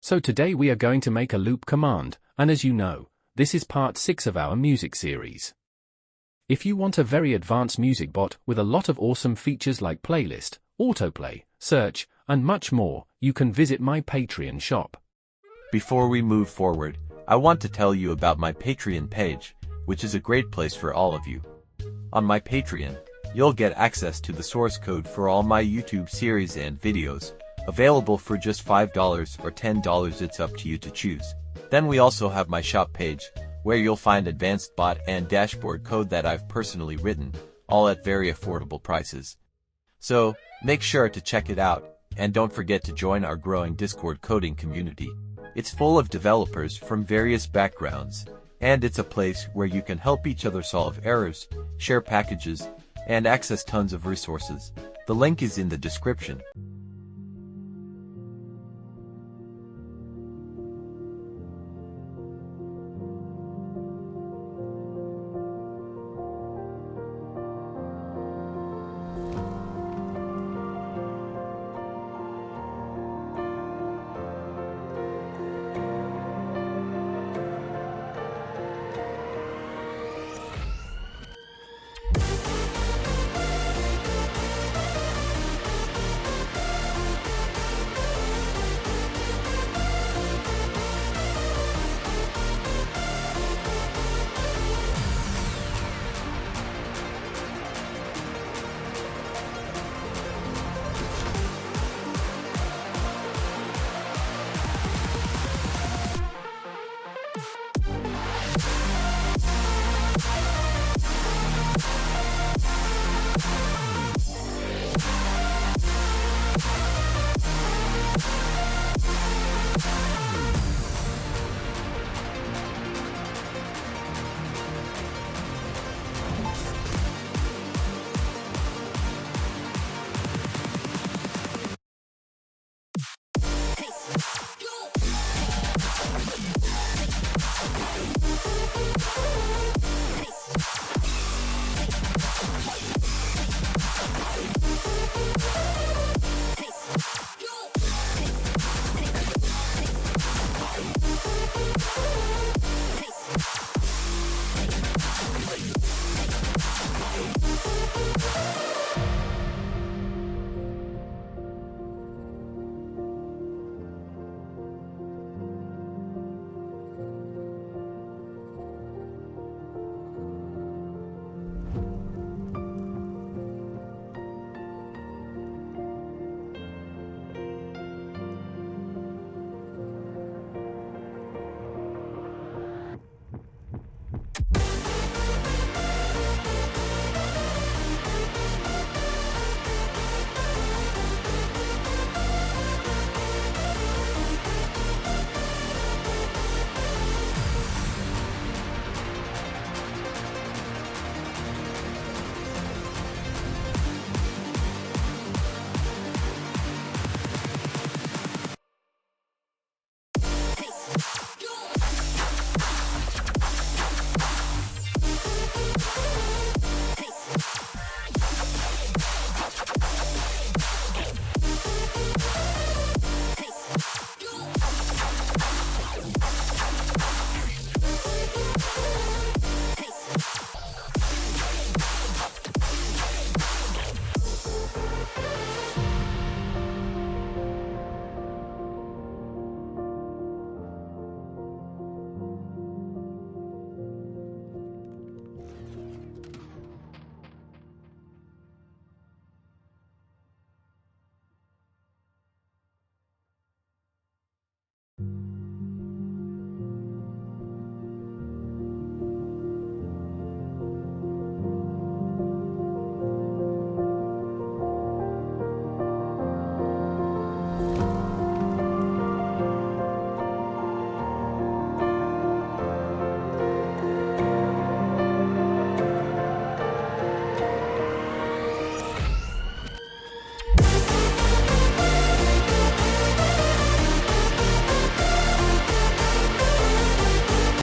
So today we are going to make a loop command, and as you know, this is part 6 of our music series. If you want a very advanced music bot with a lot of awesome features like playlist, autoplay, search, and much more, you can visit my Patreon shop. Before we move forward, I want to tell you about my Patreon page, which is a great place for all of you. On my Patreon, you'll get access to the source code for all my YouTube series and videos, available for just $5 or $10, it's up to you to choose. Then we also have my shop page, where you'll find advanced bot and dashboard code that I've personally written, all at very affordable prices. So, make sure to check it out, and don't forget to join our growing Discord coding community. It's full of developers from various backgrounds, and it's a place where you can help each other solve errors, share packages, and access tons of resources. The link is in the description.